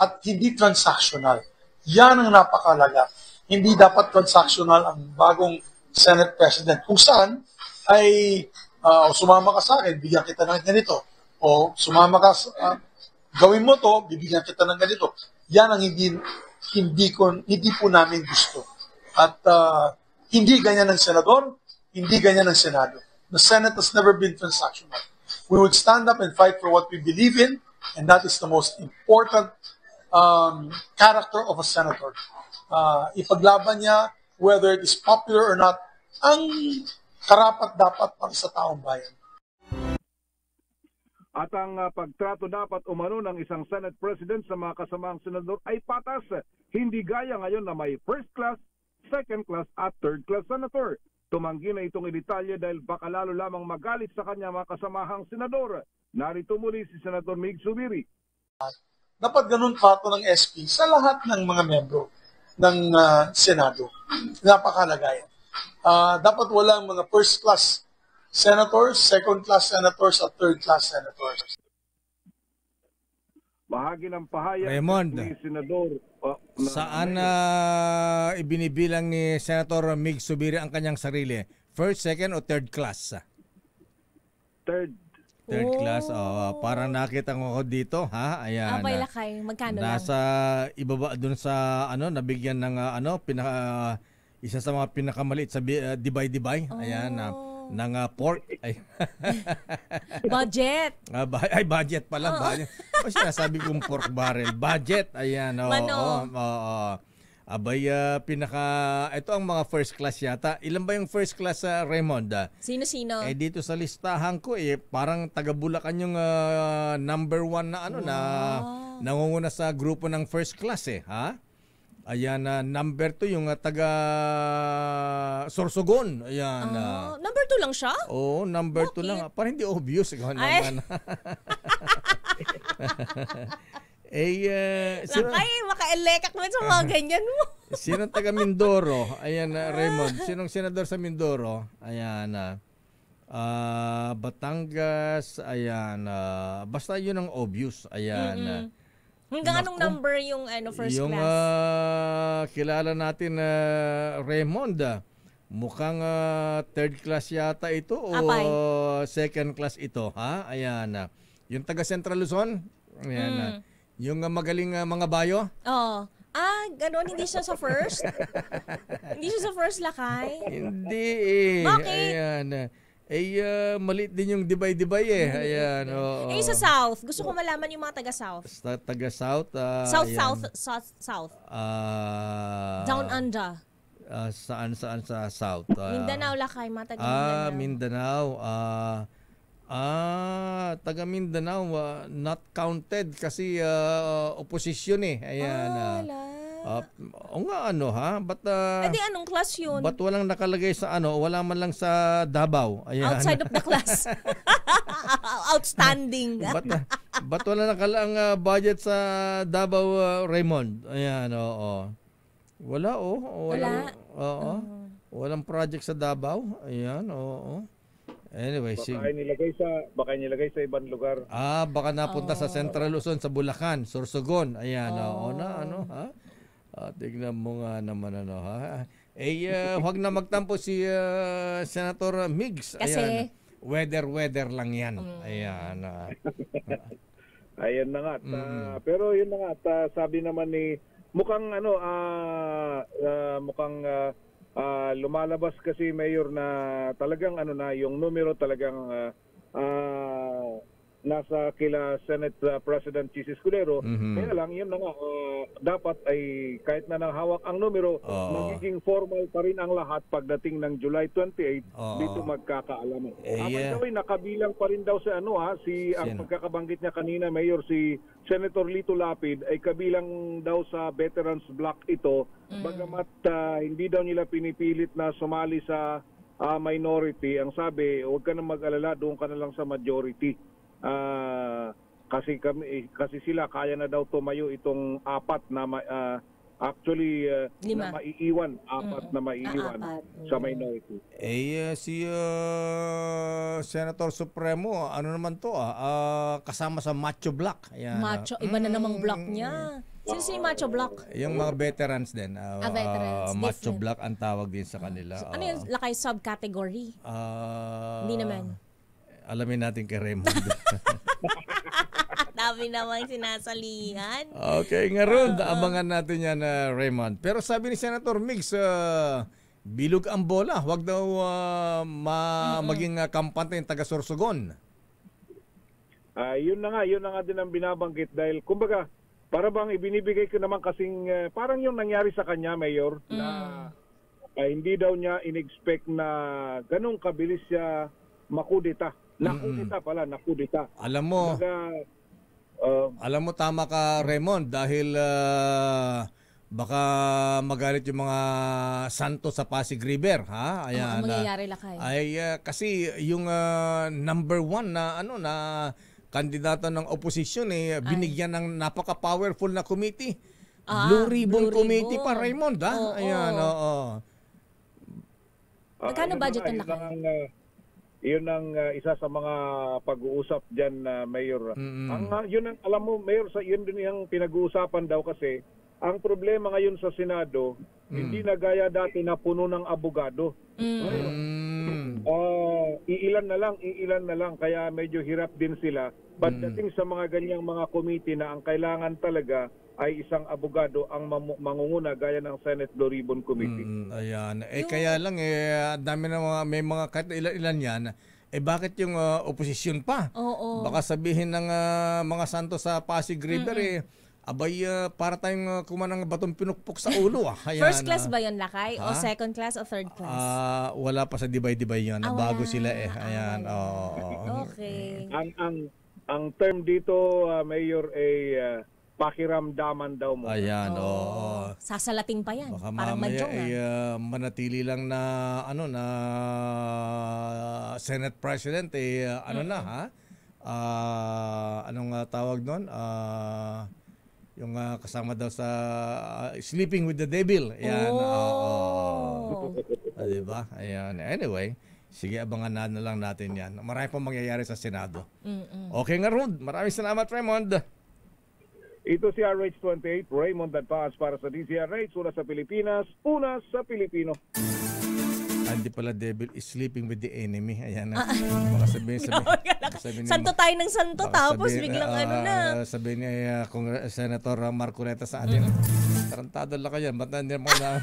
K: At hindi transactional. Yan ang napakalaga. Hindi dapat transactional ang bagong Senate President. Kung saan ay sumama ka sa akin, bigyan kita ng ganito. O sumama ka, gawin mo to, bibigyan kita ng ganito. Yan ang hindi po namin gusto. At hindi ganyan ng senador, hindi ganyan ng Senado. The Senate has never been transactional. We would stand up and fight for what we believe in, and that is the most important character of a senator. Ipaglaban niya, whether it is popular or not, ang karapat-dapat para sa taong bayan.
J: At ang pagtrato dapat umano ng isang Senate President sa mga kasamang senador ay patas. Hindi gaya ngayon na may first class, second class at third class senator. Tumanggi na itong idetalye dahil baka lalo lamang magalit sa kanya mga kasamahang senador. Narito muli si Senator Mig Zubiri.
K: Dapat ganun trato ng SP sa lahat ng mga membro ng Senado. Napakalagay. Dapat walang mga first class senators, second class senators at third class senators.
J: Bahagi ng pahayag
B: Raymond,
J: ni Senador
B: saan ibinibilang ni Senator Mig Zubiri ang kanyang sarili? First, second o third class?
J: Third
B: class. Parang nakita ko dito, ha? Ayan.
D: Abay lakay, magkano
B: nasa ibaba dun sa nabigyan ng isa sa mga pinakamaliit sa dibay-dibay. Ayan, ng pork. Ay.
D: Budget.
B: Budget pala. Budget. O sinasabi kong pork barrel. Budget. Ayan. Abay, ito ang mga first class yata. Ilan ba yung first class, Raymond?
D: Sino-sino?
B: Dito sa listahan ko, parang taga-Bulacan yung number 1 na na nangunguna sa grupo ng first class ha? Ayan, number 2 yung taga Sorsogon. Ayan.
D: Number 2 lang siya?
B: Oo, number 2 lang. Parang hindi obvious. Ikaw naman.
D: Maka-elekak naman sa mga ganyan mo.
B: Sinong taga Mindoro? Ayan, Raymond. Sinong senador sa Mindoro? Ayan. Batangas. Ayan. Basta yun ang obvious. Ayan.
D: Hanggang anong number yung first
B: yung,
D: class?
B: Yung kilala natin Raymond, mukhang third class yata ito o second class ito, ha? Ayan. Yung taga Central Luzon, ayan. Yung magaling mga bayo?
D: Oo. Ganon, hindi siya sa first? Hindi siya sa first lakay?
B: Hindi
D: Bakit?
B: Ayan. Maliit din yung dibay-dibay Ayan.
D: Sa South. Gusto ko malaman yung mga taga-South.
B: Taga-South?
D: South. Down under.
B: Saan sa South?
D: Mindanao lakay, mga taga-Mindanao.
B: Mindanao. Taga Mindanao, not counted kasi opposition Ayan. O nga Ba't
D: anong class yun?
B: Ba't walang nakalagay sa wala man lang sa Davao? Ayan.
D: Outside of the class. Outstanding.
B: Ba't wala nakalang budget sa Davao, Raymond? Ayan, oo. Wala, wala. Walang project sa Davao. Ayan, oo. Anyway,
J: baka nilagay sa ibang lugar.
B: Baka napunta sa Central Luzon, sa Bulacan, Sorsogon. Ayan, ha? Tignan mo nga naman ha. Huwag na magtampo si Senator Migs.
D: Kasi?
B: Ayan. Weather lang yan. Ayan.
J: Ayan na nga. Pero yun na nga, sabi naman ni mukhang lumalabas kasi Mayor na talagang yung numero talagang nasa kila Senate President Chis Escudero. Kaya lang yun na nga, dapat ay kahit na nang hawak ang numero, magiging formal pa rin ang lahat pagdating ng July 28 dito magkakaalaman. Ang nakabilang pa rin daw sa ang pagkakabanggit niya kanina, Mayor, si Senator Lito Lapid ay kabilang daw sa Veterans Block ito, bagamat hindi daw nila pinipilit na sumali sa minority. Ang sabi, huwag ka na mag-alala, doon ka na lang sa majority. Kasi sila kaya na daw tumayo itong apat na na maiiwan, na maiiwan sa minority.
B: Si Senator Supremo, ano naman to kasama sa Macho Block. Ayan,
D: iba na namang block niya. Sino si Macho Block?
B: Yung mga veterans din.
D: Veterans.
B: Macho Block ang tawag din sa kanila.
D: Ano yung lakay subcategory? Hindi naman.
B: Alamin natin kay Raymond.
D: Dami namang sinasalihan.
B: Okay, ngayon, abangan natin yan, Raymond. Pero sabi ni Senator Migs, bilog ang bola. Huwag daw maging kampante yung taga-Sorsogon.
J: Yun na nga din ang binabanggit dahil kumbaga, para bang ibinibigay ko naman kasing parang yung nangyari sa kanya, Mayor, na hindi daw niya in-expect na ganong kabilis siya makudita. Nakudita.
B: Alam mo, tama ka, Raymond, dahil baka magalit yung mga santo sa Pasig River, ha? Ayan,
D: mangyayari lakay.
B: Kasi yung number 1 na kandidato ng opposition binigyan ng napaka-powerful na committee. Blue Ribbon Committee pa, Raymond, ha? Ayan,
D: Magkano budget ang lakay?
J: Yun ang isa sa mga pag-uusap diyan, Mayor. Yun ang alam mo, Mayor, yun din yung pinag-uusapan daw kasi ang problema ngayon sa Senado, hindi na gaya dati na puno ng abogado. Iilan na lang kaya medyo hirap din sila. Pagdating sa mga ganyang mga committee na ang kailangan talaga ay isang abogado ang mangunguna gaya ng Senate Blue Ribbon Committee.
B: Ayan. Kaya lang dami na may mga kahit ilan yan. Bakit yung oposisyon pa? Baka sabihin ng mga santo sa Pasig River para tayong kumanang batong pinukpok sa ulo. Ayan,
D: first class ba yun, Lakay? O second class o third class?
B: Wala pa sa dibay-dibay yun. Bago sila Ayan.
D: Okay.
J: Ang term dito, Mayor, ay pakiramdaman daw mo.
B: Ayan,
D: sasalating pa yan.
B: Baka
D: parang
B: mamaya manatili lang na na Senate President anong tawag doon? Yung kasama daw sa Sleeping with the Devil. Ayan. Diba? Ayan. Anyway, sige, abangan na lang natin yan. Marami pang mangyayari sa Senado. Okay nga, Rod. Maraming salamat, Raymond.
J: Ito si RH28, Raymond Advance para sa DZRH, una sa Pilipinas, una sa Pilipino.
B: Hindi pala devil is sleeping with the enemy. Ayan na. Baka sabihin
D: santo tayo ng santo, tapos biglang
B: sabihin niya Senator Marcoleta sa atin. Tarantado lang kayo. Ba't na hindi mo na...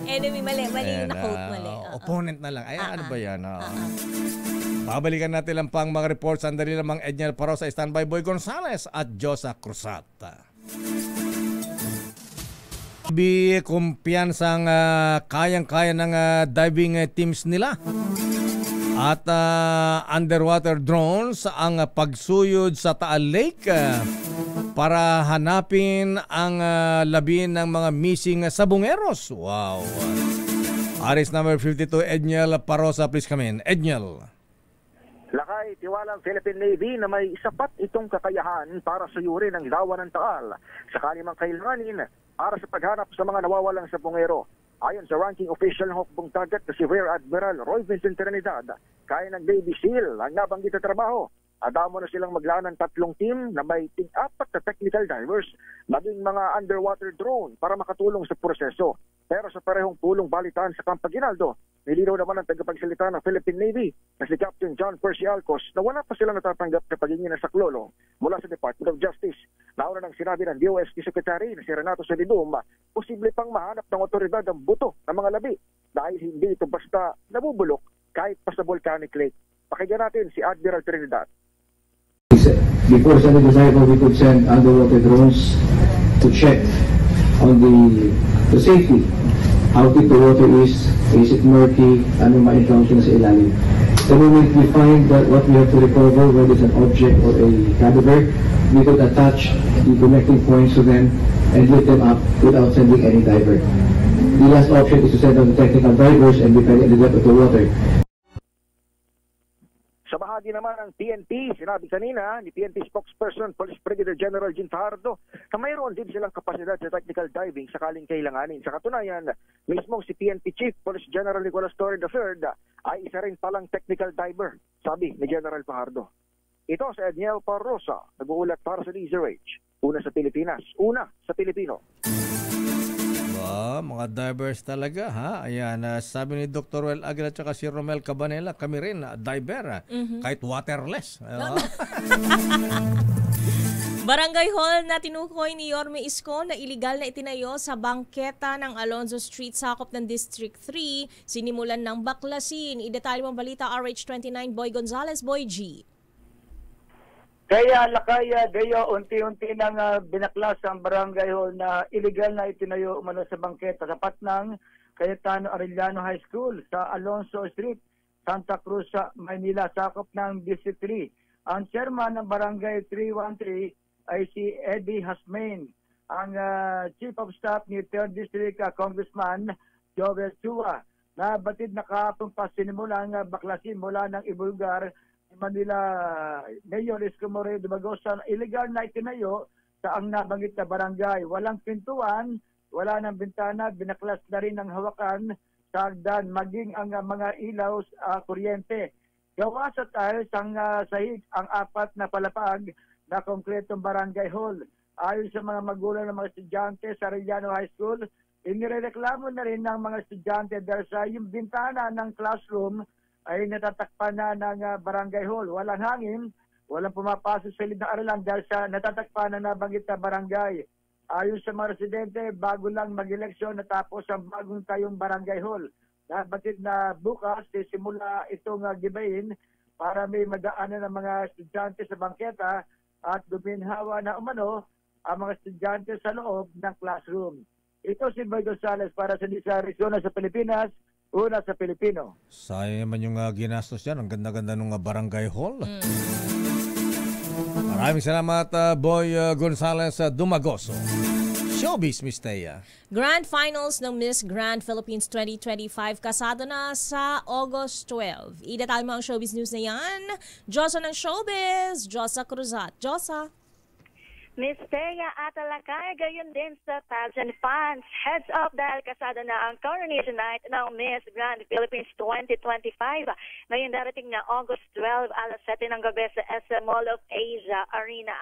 D: Enemy, mali yung na-quote, mali.
B: Opponent na lang. Ayan, ano ba yan? Babalikan natin lang pang mga reports. Sandali lamang Edniel Parosa, Standby Boy Gonzales at Josa Cruzata. Kumpiyansang kayang-kaya ng diving teams nila at underwater drones ang pagsuyod sa Taal Lake para hanapin ang labi ng mga missing sabongeros. Wow! Aris number 52, Edniel Parosa, please come in. Edniel.
L: Lakay, tiwalang Philippine Navy na may sapat itong kakayahan para suyurin ang lawa ng Taal sakali mang kailanganin para sa paghanap sa mga nawawalang sabongero. Ayon sa ranking official ng Hukbong Dagat na si Rear Admiral Roy Vincent Trinidad, kaya ng Navy SEAL ang nabanggit na trabaho. Adamo na silang maglaan ng 3 team na may 4 na technical divers, maging mga underwater drone para makatulong sa proseso. Pero sa parehong pulong balitaan sa Camp Aguinaldo, nilinaw naman ang tagapagsalita ng Philippine Navy na si Captain John Percy Alcos na wala pa silang natatanggap na paghingi ng saklolo mula sa Department of Justice. Nauna nang sinabi ng DOST Secretary na si Renato Solidum, posible pang mahanap ng otoridad ang buto ng mga labi dahil hindi ito basta nabubulok kahit pa sa volcanic lake. Pakinggan natin si Admiral Trinidad.
M: Before sending the diver, we could send underwater drones to check on the safety. How deep the water is it murky, ano ma-encounter na sa ilalim. The moment we find that what we have to recover, whether it's an object or a cadaver, we could attach the connecting points to them and lift them up without sending any diver. The last option is to send out the technical divers and depending on the depth of the water.
L: Sa bahagi naman ng PNP, sinabi kanina ni PNP spokesperson Police Brigadier General Jean Fajardo na mayroon din silang kapasidad sa technical diving sakaling kailanganin. Sa katunayan, mismong si PNP Chief Police General Nicolas Torre III ay isa rin palang technical diver, sabi ni General Fajardo. Ito si Edniel Parrosa, nag-uulat para sa DZRH. Una sa Pilipinas, una sa Pilipino.
B: Mga divers talaga, ha? Ayan, sabi ni Dr. Well Aguila at si Romel Cabanela, kami rin diver, kahit waterless.
D: Barangay Hall na tinukoy ni Yorme Isko na iligal na itinayo sa bangketa ng Alonzo Street, sakop ng District 3, sinimulan ng baklasin. Idetalye mong balita, RH29, Boy Gonzales, Boy G.
G: Kaya lakay Deo, unti-unti nang binaklas ang Barangay Hall na illegal na itinayo umano sa bangketa tapat ng Cayetano Arellano High School sa Alonzo Street, Santa Cruz, Maynila, sakop ng District 3. Ang chairman ng Barangay 313 ay si Eddie Hasmain. Ang Chief of Staff ni 3rd District Congressman Joel Chua na batid na kahapon pa sinimulang baklasin mula ng ibulgar Manila Mayor Isko Moreno Dumagosa, illegal na itinayo sa ang nabanggit na barangay. Walang pintuan, wala ng bintana, binaklas na rin ang hawakan sa hagdan, maging ang mga ilaw kuryente. Gawa sa tiles ang sahig ang 4 na palapag na konkretong barangay hall. Ayon sa mga magulang ng mga estudyante sa Arellano High School, inireklamo na rin ng mga estudyante dahil sa yung bintana ng classroom ay natatakpan na ng barangay hall. Walang hangin, walang pumapasok sa loob ng aralan dahil sa natatakpan na nabanggit na barangay. Ayon sa mga residente, bago lang mag-eleksyon natapos ang bagong tayong barangay hall. Nabatid na bukas, simula itong gibain para may madaanan ng mga estudyante sa bangketa at guminhawa na umano ang mga estudyante sa loob ng classroom. Ito si Boy Gonzales para sa Arizona sa Pilipinas, una sa Pilipino.
B: Sayang naman yung ginastos yan. Ang ganda-ganda ng barangay hall. Maraming salamat, Boy Gonzales Dumagoso. Showbiz, Miss Thea.
D: Grand Finals ng Miss Grand Philippines 2025 kasado na sa August 12. Idetalye mo ang showbiz news na yan. Diyosa ng showbiz, Josa Cruzat. Josa.
N: Miss Thea Atalakay, gayon din sa pageant fans. Heads up dahil kasada na ang coronation night ng Miss Grand Philippines 2025. Ngayon darating na August 12, alas 7 ng gabi sa SM Mall of Asia Arena.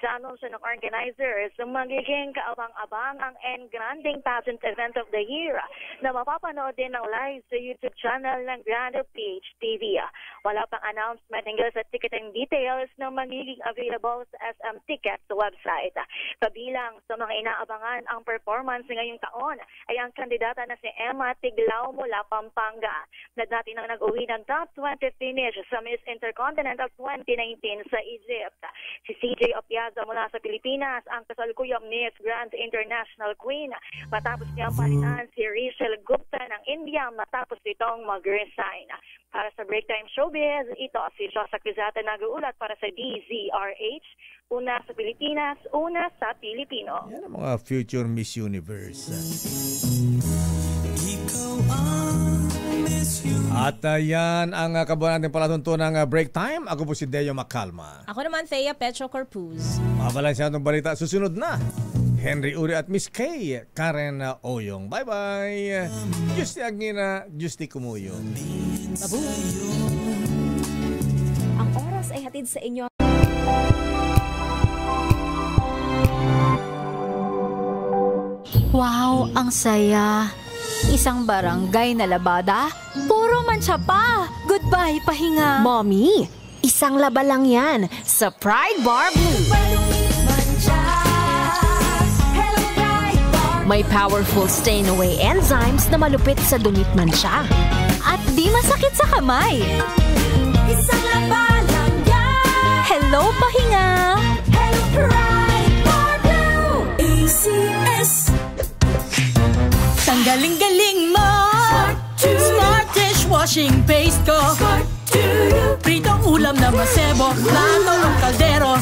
N: Sa anunsyo ng organizers, magiging kaabang-abang ang Engranding Pageant Event of the Year na mapapanood din ng live sa YouTube channel ng Grand PH TV. Wala pang announcement hingga sa ticketing details na magiging available sa SM Tickets website. Kabilang sa mga inaabangan ang performance ngayong taon ay ang kandidata na si Emma Tiglao mula Pampanga na dati nang nag-uwi ng top 20 finish sa Miss Intercontinental 2019 sa Egypt. Si CJ Opiaza mula sa Pilipinas ang kasalukuyang Miss Grand International Queen matapos niyang palitan si Rachel Gupta ng India matapos itong mag-resign. Para sa Breaktime Showbiz, ito si Josa Cruzata nag-uulat para sa DZRH. Una sa Pilipinas, una sa Pilipino.
B: Yan ang mga future Miss Universe. At yan ang kabuuan natin palatuntunan ng Break Time. Ako po si Deo Macalma.
D: Ako naman, Thea Petro Corpuz.
B: Mabalansyadong balita. Susunod na, Henry Uri at Miss Kay Karen Oyong. Bye-bye. Justi Agina, Justi Kumuyong.
D: Babu. Ang oras ay
O: hatid sa inyo.
P: Wow, ang saya. Isang barangay na labada, puro mancha pa. Goodbye, pahinga.
O: Mommy, isang laba lang yan sa Pride Bar Blue. May powerful stain-away enzymes na malupit sa dunit mansya.
P: At di masakit sa kamay.
O: Isang laba lang yan.
P: Hello, pahinga.
O: Hello, Pride Bar Blue. ACS.
Q: Tanggaling-galing mo. Smart dishwashing paste ko. Pritong ulam na masebo. Plato ng kaldero.